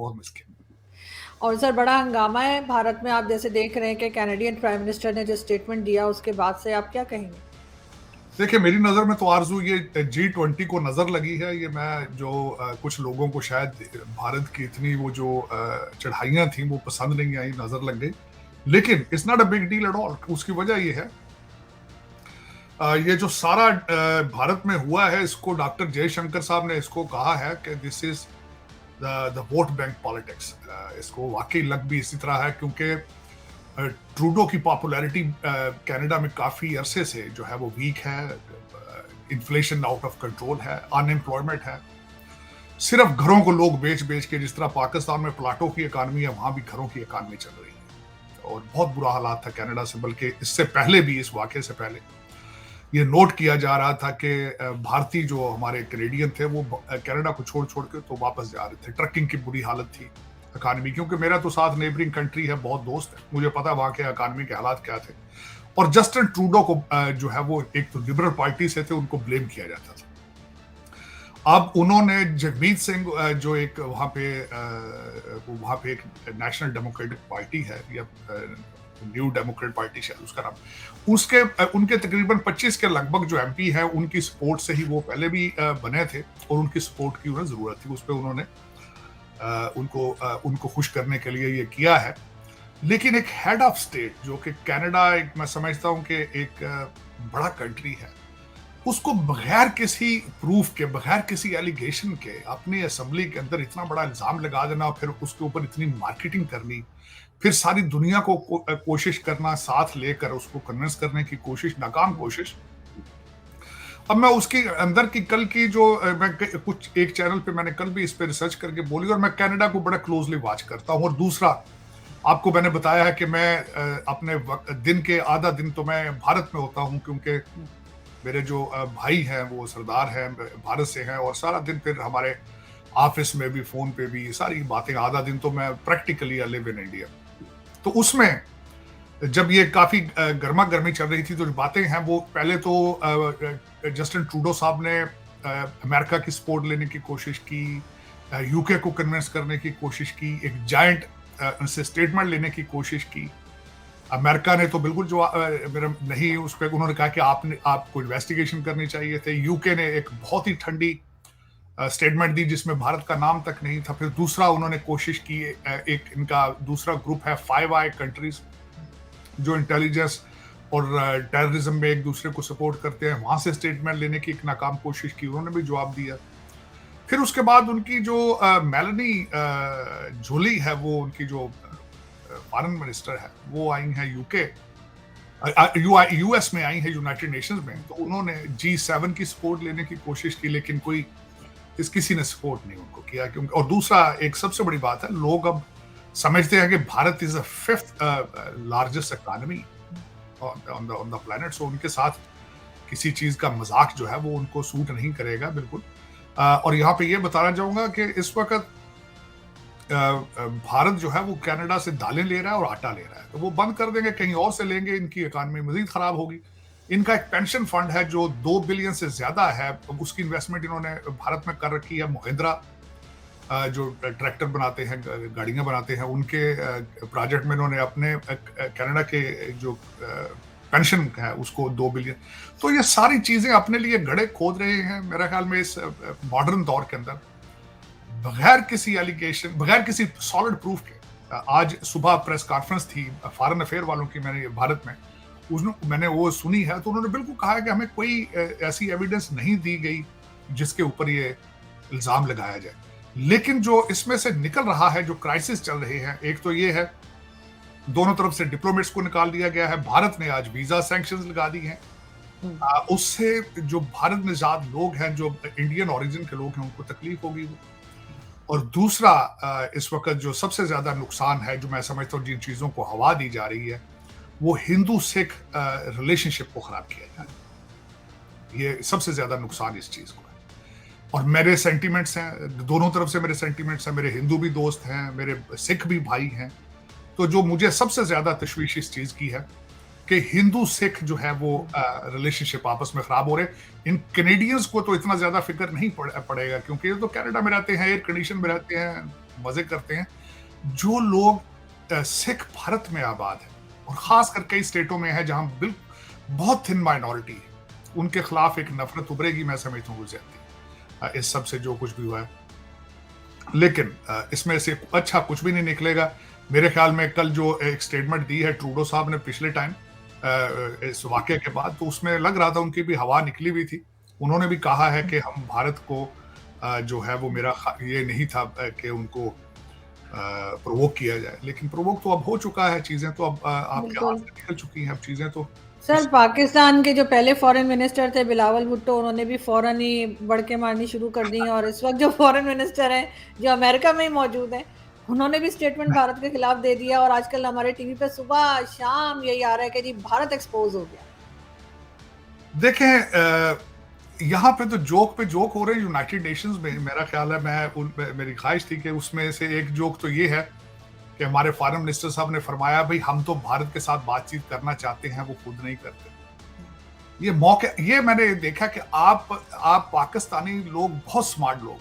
बहुत मुश्किल। और सर बड़ा हंगामा है भारत में, आप जैसे देख रहे हैं कि कैनेडियन प्राइम मिनिस्टर ने जो स्टेटमेंट दिया उसके बाद से आप क्या कहेंगे? देखिए, मेरी नज़र में तो आरज़ू ये G20 को नज़र लगी है। ये मैं जो कुछ लोगों को शायद भारत की इतनी वो जो चढ़ाइयाँ थी वो पसंद नहीं आई, नज़र लग गई। लेकिन it's not a big deal at all. उसकी वजह ये है ये जो सारा भारत में हुआ है, इसको डॉक्टर जयशंकर साहब ने इसको कहा है कि this is the vote bank politics. इसको वाक़ई लग भी इसी तरह है क्योंकि ट्रूडो की पॉपुलैरिटी कनाडा में काफ़ी अरसे से जो है वो वीक है। इन्फ्लेशन आउट ऑफ कंट्रोल है, अनएम्प्लॉयमेंट है। सिर्फ घरों को लोग बेच-बेच के, जिस तरह पाकिस्तान में प्लाटों की इकॉनमी है, वहाँ भी घरों की इकॉनमी चल रही है। और बहुत बुरा हालात था कनाडा से, बल्कि इससे पहले भी, इस वाक़ये से पहले ये नोट किया जा रहा था कि भारतीय जो हमारे कैनेडियन थे वो कनाडा को छोड़-छोड़ के तो वापस जा रहे थे। ट्रकिंग की बुरी हालत थी इकॉनमी, क्योंकि मेरा तो साथ नेबरिंग कंट्री है, बहुत दोस्त है, मुझे पता है वहाँ के इकॉनमी के हालात क्या थे। और जस्टिन ट्रूडो को जो है वो एक तो लिबरल पार्टी से थे, उनको ब्लेम किया जाता था। अब उन्होंने जगमीत सिंह जो एक वहाँ पे एक नेशनल डेमोक्रेटिक पार्टी है, या न्यू डेमोक्रेट पार्टी शायद उसका नाम, उनके तकरीबन 25 के लगभग जो एमपी हैं, उनकी सपोर्ट से ही वो पहले भी बने थे, और उनकी सपोर्ट की उन्हें जरूरत थी। उस पर उन्होंने उनको खुश करने के लिए ये किया है। लेकिन एक हेड ऑफ स्टेट जो कि कनाडा, एक मैं समझता हूं कि एक बड़ा कंट्री है, उसको बगैर किसी प्रूफ के, बगैर किसी एलिगेशन के अपनी असेंबली के अंदर इतना बड़ा इल्जाम लगा देना, और फिर उसके ऊपर इतनी मार्केटिंग करनी, फिर सारी दुनिया को कोशिश करना, साथ लेकर उसको कन्विंस करने की कोशिश, नाकाम कोशिश। अब मैं उसके अंदर की कल की जो मैं कुछ एक चैनल पे मैंने कल भी इस पे रिसर्च करके बोली, और मैं कनाडा को बड़ा क्लोजली वॉच करता हूं। और दूसरा, आपको मैंने बताया है कि मैं अपने दिन के आधा दिन तो मैं भारत में होता हूं, क्योंकि मेरे जो भाई हैं वो सरदार हैं, भारत से हैं, और सारा दिन फिर हमारे ऑफिस में भी, फोन पे भी सारी बातें, आधा दिन तो मैं practically I live in India. तो उसमें जब ये काफी गर्मा गर्मी चल रही थी, तो जो बातें हैं वो पहले तो जस्टिन ट्रूडो साहब ने अमेरिका की सपोर्ट लेने की कोशिश की, यूके को कन्विंस करने की कोशिश की, एक जायंट उनसे स्टेटमेंट लेने की कोशिश की। अमेरिका ने तो बिल्कुल जो मेरा नहीं, उस पर उन्होंने कहा कि आपको इन्वेस्टिगेशन करनी चाहिए थे। यूके ने एक बहुत ही ठंडी स्टेटमेंट दी जिसमें भारत का नाम तक नहीं था। फिर दूसरा उन्होंने कोशिश की, एक इनका दूसरा ग्रुप है, फाइव आई कंट्रीज, जो इंटेलिजेंस और टेररिज्म में एक दूसरे को सपोर्ट करते हैं, वहां से स्टेटमेंट लेने की एक नाकाम कोशिश की, उन्होंने भी जवाब दिया। फिर उसके बाद उनकी जो मेलनी जोली है, वो उनकी जो फॉरेन मिनिस्टर है, वो आई हैं यूके, यूएस में आई है, यूनाइटेड नेशंस में। तो उन्होंने G7 की सपोर्ट लेने की कोशिश की, लेकिन किसी ने सपोर्ट नहीं उनको किया। क्योंकि और दूसरा, एक सबसे बड़ी बात है, लोग अब समझते हैं कि Bharat is the fifth largest economy on the planet. So उनके साथ किसी चीज का मजाक जो है वो उनको सूट नहीं करेगा, बिल्कुल। और यहाँ पे ये बताना चाहूंगा कि इस वक्त भारत जो है वो कनाडा से दालें ले रहा है और आटा ले रहा है, तो वो बंद कर देंगे, कहीं और से लेंगे, इनकी इकॉनमी मजीद खराब होगी। इनका एक पेंशन फंड है जो 2 बिलियन से ज्यादा है, उसकी इन्वेस्टमेंट इन्होंने भारत में कर रखी है। महिंद्रा जो ट्रैक्टर बनाते हैं, गाड़ियां बनाते हैं, उनके प्रोजेक्ट में इन्होंने अपने कनाडा के जो पेंशन है उसको 2 बिलियन। तो ये सारी चीजें अपने लिए गड्ढे खोद रहे हैं, मेरा ख्याल में इस मॉडर्न दौर के अंदर, बगैर किसी एलिगेशन, बगैर किसी सॉलिड प्रूफ के। आज सुबह प्रेस कॉन्फ्रेंस थी फॉरेन अफेयर वालों की, मैंने भारत में मैंने वो सुनी है, तो उन्होंने बिल्कुल कहा है कि हमें कोई ऐसी एविडेंस नहीं दी गई जिसके ऊपर ये इल्जाम लगाया जाए। लेकिन जो इसमें से निकल रहा है, जो क्राइसिस चल रहे हैं, एक तो ये है, दोनों तरफ से डिप्लोमेट्स को निकाल दिया गया है। भारत ने आज वीजा सैंक्शंस लगा दी हैं। उससे जो भारत में ज्यादा लोग हैं, जो इंडियन ओरिजिन के लोग हैं, उनको तकलीफ होगी। और दूसरा, इस वक्त जो सबसे ज्यादा नुकसान है, जो मैं समझता हूँ जिन चीजों को हवा दी जा रही है, वो हिंदू सिख रिलेशनशिप को खराब किया जा रहा है। ये सबसे ज्यादा नुकसान इस चीज को है। और मेरे सेंटीमेंट्स हैं, दोनों तरफ से मेरे सेंटीमेंट्स हैं, मेरे हिंदू भी दोस्त हैं, मेरे सिख भी भाई हैं। तो जो मुझे सबसे ज्यादा तशवीश इस चीज की है कि हिंदू सिख जो है वो रिलेशनशिप आपस में खराब हो रहे। इन कैनेडियंस को तो इतना ज्यादा फिक्र नहीं पड़ेगा, क्योंकि ये तो कनाडा में रहते हैं, एयर कंडीशन में रहते हैं, मजे करते हैं, जो लोग सिख भारत में आबाद है और खासकर कई स्टेटों में है जहां बहुत थिन माइनॉरिटी है, उनके खिलाफ एक नफरत उभरेगी। मैं समझता हूँ इस सब से जो कुछ भी हुआ है, लेकिन इसमें से अच्छा कुछ भी नहीं निकलेगा। मेरे ख्याल में कल जो एक स्टेटमेंट दी है ट्रूडो साहब ने पिछले टाइम इस वाकये के बाद, तो उसमें लग रहा था उनकी भी हवा निकली हुई थी। उन्होंने भी कहा है कि हम भारत को जो है वो मेरा ये नहीं था कि उनको प्रोवोक किया जाए, लेकिन प्रोवोक तो अब हो चुका है, चीजें तो अब आपके हाथ बिल्कुल। से निकल चुकी हैं, अब चीजें तो सर, पाकिस्तान के जो पहले फॉरेन मिनिस्टर थे बिलावल भुट्टो, उन्होंने भी फौरन ही बड़के मारनी शुरू कर दी हैं, और इस वक्त जो फॉरेन मिनिस्टर हैं जो अमेरिका में ही मौजूद हैं, उन्होंने भी स्टेटमेंट भारत के खिलाफ दे दिया, और आजकल हमारे टीवी पे सुबह शाम यही आ रहा है कि जी भारत एक्सपोज हो गया। देखें, यहाँ पे तो जोक पे जोक हो रहे हैं यूनाइटेड नेशंस में। मेरा ख्याल है मेरी ख्वाहिश थी कि उसमें से एक जोक तो ये है कि हमारे फॉरेन मिनिस्टर साहब ने फरमाया, भाई हम तो भारत के साथ बातचीत करना चाहते हैं, वो खुद नहीं करते। ये मौके, ये मैंने देखा कि आप पाकिस्तानी लोग बहुत स्मार्ट लोग,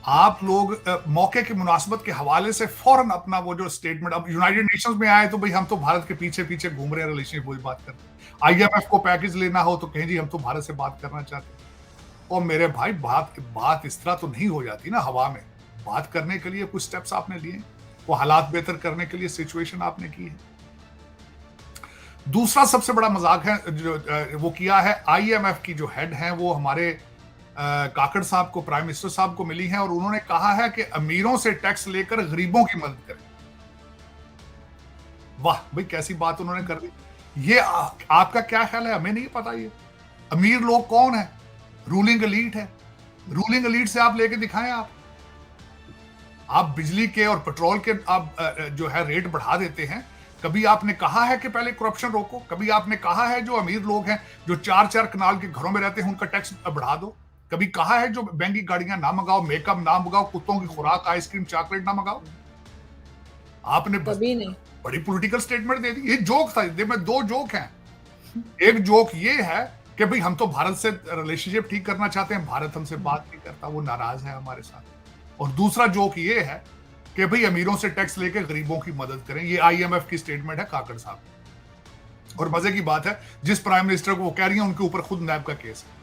आप लोग मौके की मुनासिबत के हवाले से फौरन अपना वो जो स्टेटमेंट, अब यूनाइटेड नेशंस में आए तो भाई हम तो भारत के पीछे पीछे घूम रहे हैं, रिलेशनशिप वही बात करते हैं। IMF को पैकेज लेना हो तो कहें जी हम तो भारत से बात करना चाहते हैं। और मेरे भाई बात इस तरह तो नहीं हो जाती ना हवा में। बात करने के लिए कुछ स्टेप्स आपने लिए, वो हालात बेहतर करने के लिए सिचुएशन आपने की है। दूसरा सबसे बड़ा मजाक है जो वो किया है, IMF की जो हेड है वो हमारे काकड़ साहब को, प्राइम मिनिस्टर साहब को मिली हैं, और उन्होंने कहा है कि अमीरों से टैक्स लेकर गरीबों की मदद करें। वाह भाई, कैसी बात उन्होंने कर दी। ये आपका क्या ख्याल है? हमें नहीं पता ये अमीर लोग कौन है। रूलिंग एलीट है। रूलिंग एलीट से आप लेके दिखाएं। आप बिजली के और पेट्रोल के आप जो है रेट बढ़ा देते हैं। कभी आपने कहा है कि पहले करप्शन रोको? कभी आपने कहा है जो अमीर लोग हैं, जो 4-4 कनाल के घरों में रहते हैं, उनका टैक्स बढ़ा दो? कभी कहा है जो महंगी गाड़ियां ना मंगाओ, मेकअप ना मंगाओ, कुत्तों की खुराक, आइसक्रीम, चॉकलेट ना मंगाओ? आपने बस कभी नहीं। बड़ी पॉलिटिकल स्टेटमेंट दे दी। ये जोक था, में दो जोक हैं। एक जोक ये है कि भाई हम तो भारत से रिलेशनशिप ठीक करना चाहते हैं, भारत हमसे बात नहीं करता, वो नाराज है हमारे साथ। और दूसरा जोक ये है कि भाई अमीरों से टैक्स लेके गरीबों की मदद करें। ये IMF की स्टेटमेंट है काकड़ साहब। और मजे की बात है, जिस प्राइम मिनिस्टर को वो कह रही है उनके ऊपर खुद नैब का केस है।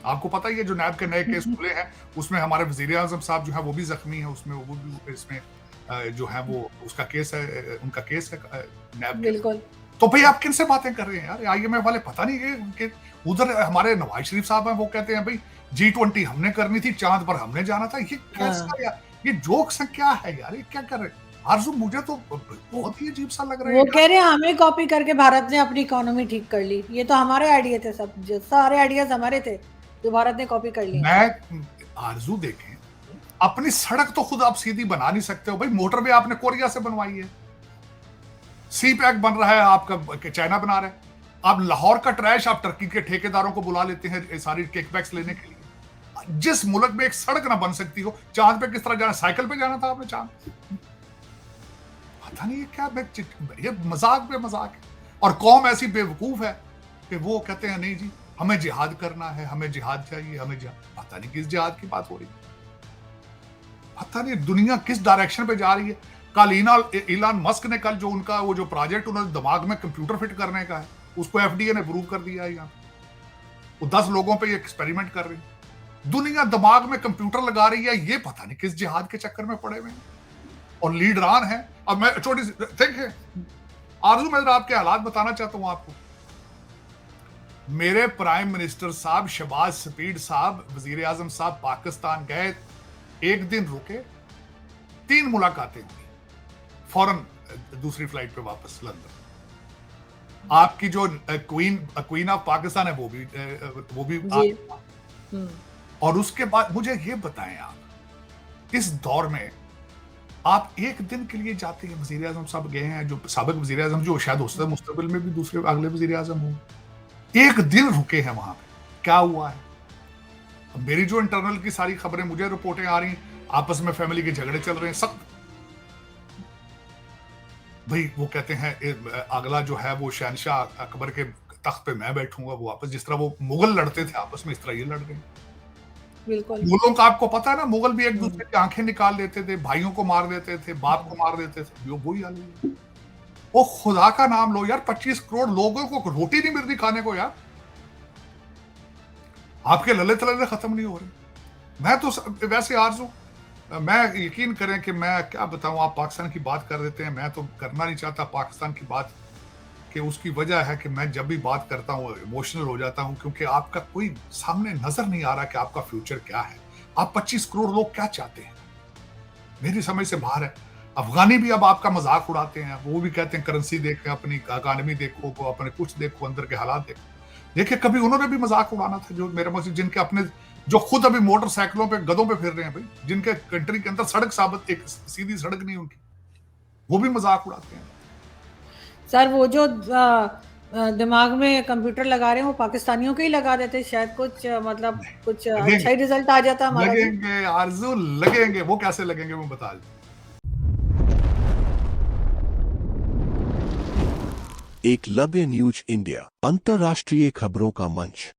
आपको पता ही है जो नैब के नए केस खुले हैं, उसमें हमारे वजीर आजम साहब जो है वो भी जख्मी है, उसमें वो भी इसमें जो है वो उसका केस है, उनका केस है नैब। बिल्कुल। तो भाई आप किन से बातें कर रहे हैं यार? IMF वाले पता नहीं कि उधर हमारे नवाज शरीफ साहब हैं, वो कहते हैं भाई G20 हमने करनी थी, चांद पर हमने जाना था। ये कैसा यार, ये जोक्स क्या है यार? ये क्या कर रहे हैं आरजू? मुझे तो बहुत ही अजीब सा लग रहा है। वो कह रहे हैं हमें कॉपी करके भारत ने अपनी इकोनॉमी ठीक कर ली। ये तो हमारे आइडिया थे, सब सारे आइडियाज हमारे थे जो भारत ने कॉपी कर लिए। मैं आरजू देखें, अपनी सड़क तो खुद आप सीधी बना नहीं सकते हो भाई। मोटरवे आपने कोरिया से बनवाई है, सी पैक बन रहा है आपका चाइना बना रहा है। आप लाहौर का ट्रैश आप टर्की के ठेकेदारों को बुला लेते हैं सारी किकबैक्स लेने के लिए। जिस मुल्क में एक सड़क ना बन सकती हो, चांद पे किस तरह जाना? साइकिल पे जाना था आपने चांद? पता नहीं ये मजाक पे मजाक है। और कौम ऐसी बेवकूफ है कि वो कहते हैं नहीं जी हमें जिहाद करना है, हमें जिहाद चाहिए, हमें जिहाद। पता नहीं किस जिहाद की बात हो रही है, पता नहीं दुनिया किस डायरेक्शन पे जा रही है। कल इलान मस्क ने कल जो उनका वो जो प्रोजेक्ट उन्होंने दिमाग में कंप्यूटर फिट करने का है, उसको FDA ने अप्रूव कर दिया है। यहाँ वो 10 लोगों पे एक्सपेरिमेंट कर रही है। दुनिया दिमाग में कंप्यूटर लगा रही है, ये पता नहीं किस जिहाद के चक्कर में पड़े हुए हैं और लीडरान है। अब मैं छोटी देखिए आरजू, मैं आपके हालात बताना चाहता हूं आपको। मेरे प्राइम मिनिस्टर साहब शहबाज शफीक साहब, वजीर आजम साहब पाकिस्तान गए, एक दिन रुके, 3 मुलाकातें हुई, फौरन दूसरी फ्लाइट पे वापस लंदन। आपकी जो क्वीन ऑफ पाकिस्तान है वो भी और उसके बाद मुझे ये बताएं, आप इस दौर में आप एक दिन के लिए जाते हैं, वजीर आजम साहब गए हैं, जो साबिक वजीर आजम जो शायद हो सकता है मुस्तकबिल में भी दूसरे अगले वजीर आजम हो, एक दिन रुके हैं वहां पे, क्या हुआ है? मेरी जो इंटरनल की सारी खबरें मुझे रिपोर्टें आ रही हैं, आपस में फैमिली के झगड़े चल रहे हैं सख्त। भाई वो कहते हैं अगला जो है वो शहनशाह अकबर के तख्त पे मैं बैठूंगा, वो आपस जिस तरह वो मुगल लड़ते थे आपस में, इस तरह ये लड़ रहे हैं। बिल्कुल। मुगलों का आपको पता है ना, मुगल भी एक हुँ। दूसरे की आंखें निकाल देते थे, भाइयों को मार देते थे, बाप को मार देते थे, वही हाल है। ओ खुदा का नाम लो यार, 25 करोड़ लोगों को रोटी नहीं मिल रही खाने को यार, आपके लले तलले खत्म नहीं हो रहे। मैं तो वैसे आरजू, मैं यकीन करें कि मैं क्या बताऊं, आप पाकिस्तान की बात कर देते हैं, मैं तो करना नहीं चाहता पाकिस्तान की बात, कि उसकी वजह है कि मैं जब भी बात करता हूँ इमोशनल हो जाता हूँ, क्योंकि आपका कोई सामने नजर नहीं आ रहा कि आपका फ्यूचर क्या है। आप 25 करोड़ लोग क्या चाहते हैं, मेरी समझ से बाहर है। अफगानी भी अब आपका मजाक उड़ाते हैं, वो भी कहते हैं करेंसी देखो, अपनी इकानमी देखो, अपने कुछ देखो, अंदर के हालात देखो। देखिए कभी उन्होंने भी मजाक उड़ाना था, जो मेरे मुझे जिनके अपने, जो खुद अभी मोटरसाइकिलों पे गधों पे फिर रहे हैं भाई, जिनके कंट्री के अंदर सड़क साबित एक सीधी सड़क नहीं उनकी, वो भी मजाक उड़ाते हैं। सर वो जो दिमाग में कंप्यूटर लगा रहे हैं वो पाकिस्तानियों के ही लगा देते, शायद कुछ मतलब कुछ अच्छा लगेंगे, ही रिजल्ट आ जाता हमारा भी। लगेंगे आरज़ू, लगेंगे। वो कैसे लगेंगे मैं बता दूँ। एकलव्य न्यूज इंडिया, अंतर्राष्ट्रीय खबरों का मंच।